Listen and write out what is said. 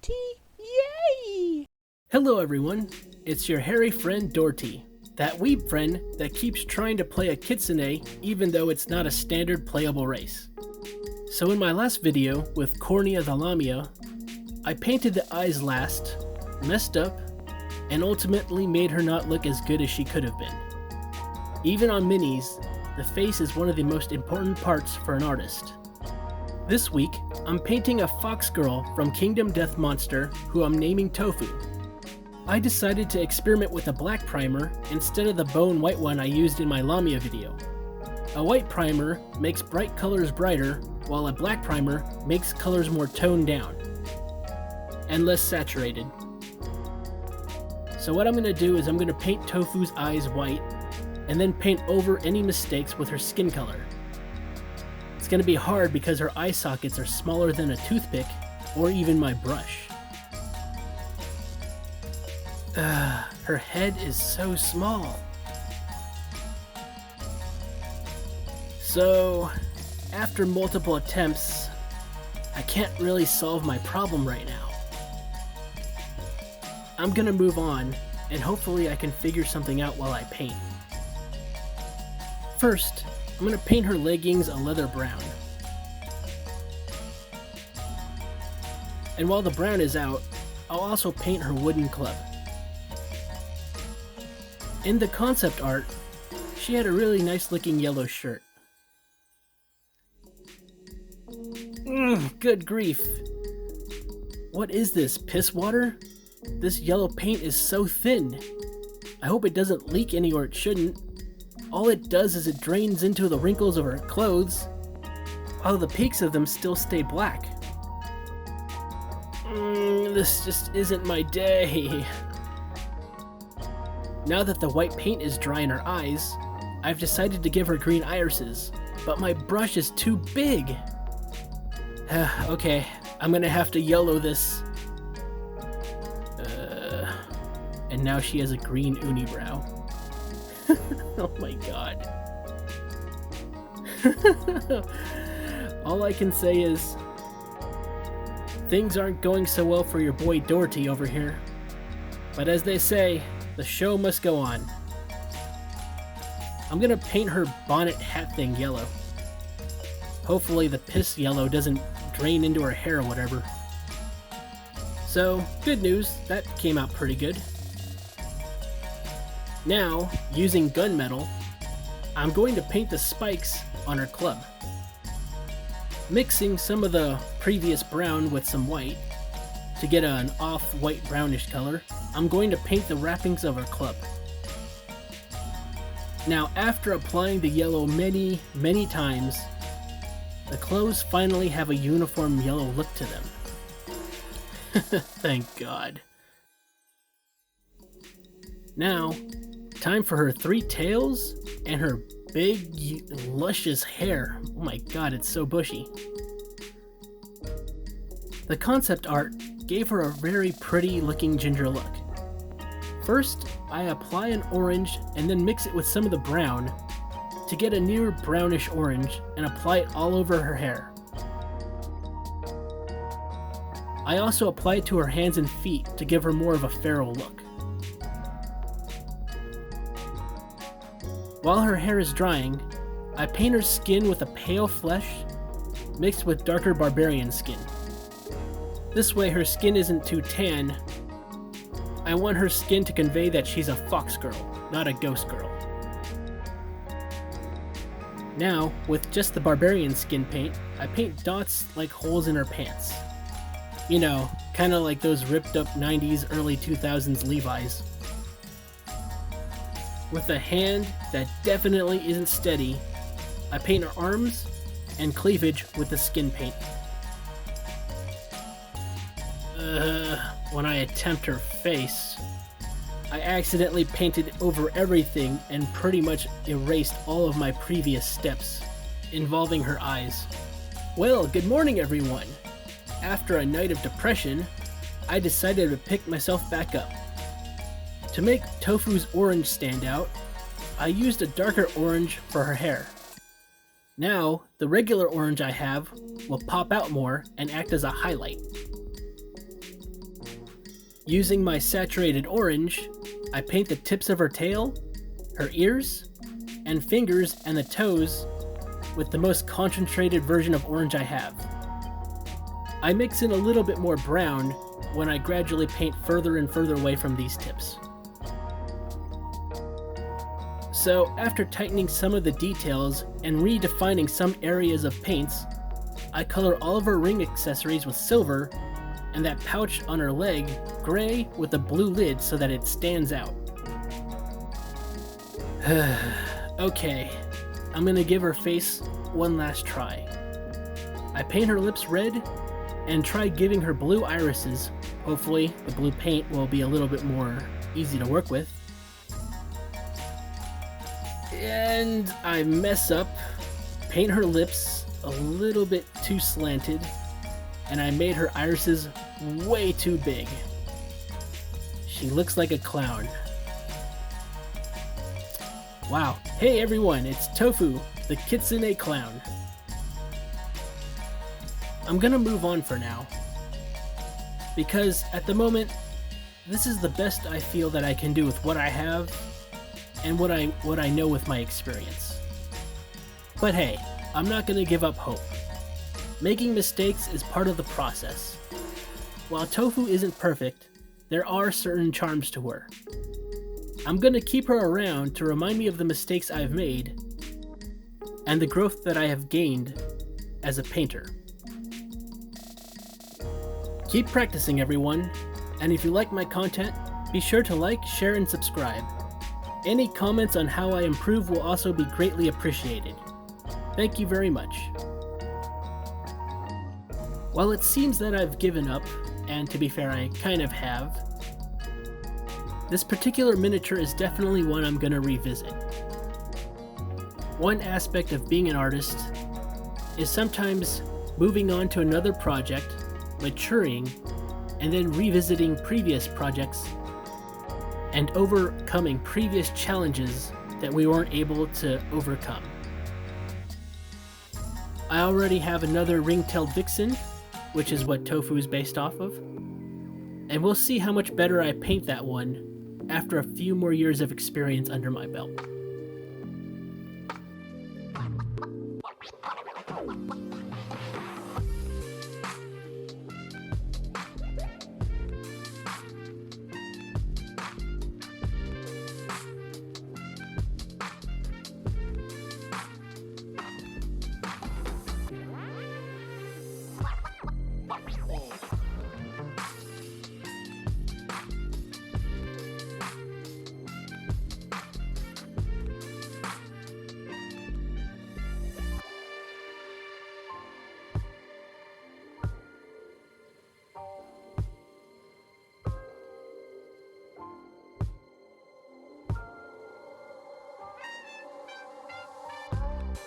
Dorty! Yay! Hello everyone, it's your hairy friend Dorty, that weeb friend that keeps trying to play a kitsune even though it's not a standard playable race. So in my last video with Cornea the Lamia, I painted the eyes last, messed up, and ultimately made her not look as good as she could have been. Even on minis, the face is one of the most important parts for an artist. This week, I'm painting a fox girl from Kingdom Death Monster who I'm naming Tofu. I decided to experiment with a black primer instead of the bone white one I used in my Lamia video. A white primer makes bright colors brighter, while a black primer makes colors more toned down and less saturated. So what I'm going to do is I'm going to paint Tofu's eyes white and then paint over any mistakes with her skin color. It's going to be hard because her eye sockets are smaller than a toothpick or even my brush. Her head is so small. So, after multiple attempts, I can't really solve my problem right now. I'm gonna move on, and hopefully I can figure something out while I paint. First, I'm gonna paint her leggings a leather brown. And while the brown is out, I'll also paint her wooden club. In the concept art, she had a really nice looking yellow shirt. Good grief. What is this, piss water? This yellow paint is so thin. I hope it doesn't leak anywhere it shouldn't. All it does is it drains into the wrinkles of her clothes, while the peaks of them still stay black. This just isn't my day. Now that the white paint is dry in her eyes, I've decided to give her green irises, but my brush is too big. Okay, I'm gonna have to yellow this. And now she has a green unibrow. Oh my god. All I can say is, things aren't going so well for your boy Dorty over here. But as they say, the show must go on. I'm gonna paint her bonnet hat thing yellow. Hopefully the piss yellow doesn't drain into her hair or whatever. So, good news, that came out pretty good. Now, using gunmetal, I'm going to paint the spikes on her club. Mixing some of the previous brown with some white to get an off-white brownish color, I'm going to paint the wrappings of her club. Now, after applying the yellow many, many times, the clothes finally have a uniform yellow look to them. Thank God. Now, time for her three tails and her big, luscious hair. Oh my god, it's so bushy. The concept art gave her a very pretty looking ginger look. First, I apply an orange and then mix it with some of the brown to get a near brownish orange and apply it all over her hair. I also apply it to her hands and feet to give her more of a feral look. While her hair is drying, I paint her skin with a pale flesh mixed with darker barbarian skin. This way her skin isn't too tan. I want her skin to convey that she's a fox girl, not a ghost girl. Now, with just the barbarian skin paint, I paint dots like holes in her pants. You know, kinda like those ripped up 90s, early 2000s Levi's. With a hand that definitely isn't steady, I paint her arms and cleavage with the skin paint. When I attempt her face, I accidentally painted over everything and pretty much erased all of my previous steps involving her eyes. Well, good morning everyone! After a night of depression, I decided to pick myself back up. To make Tofu's orange stand out, I used a darker orange for her hair. Now, the regular orange I have will pop out more and act as a highlight. Using my saturated orange, I paint the tips of her tail, her ears, and fingers and the toes with the most concentrated version of orange I have. I mix in a little bit more brown when I gradually paint further and further away from these tips. So after tightening some of the details and redefining some areas of paints, I color all of her ring accessories with silver and that pouch on her leg gray with a blue lid so that it stands out. Okay, I'm gonna give her face one last try. I paint her lips red and try giving her blue irises. Hopefully the blue paint will be a little bit more easy to work with. And I mess up, paint her lips a little bit too slanted, and I made her irises way too big. She looks like a clown. Wow, hey everyone, it's Tofu, the Kitsune Clown. I'm gonna move on for now, because at the moment, this is the best I feel that I can do with what I have and what I know with my experience. But hey, I'm not gonna give up hope. Making mistakes is part of the process. While Tofu isn't perfect, there are certain charms to her. I'm gonna keep her around to remind me of the mistakes I've made and the growth that I have gained as a painter. Keep practicing, everyone, and if you like my content, be sure to like, share, and subscribe. Any comments on how I improve will also be greatly appreciated. Thank you very much. While it seems that I've given up, and to be fair, I kind of have, this particular miniature is definitely one I'm gonna revisit. One aspect of being an artist is sometimes moving on to another project, maturing, and then revisiting previous projects and overcoming previous challenges that we weren't able to overcome. I already have another ring-tailed vixen, which is what Tofu is based off of, and we'll see how much better I paint that one after a few more years of experience under my belt.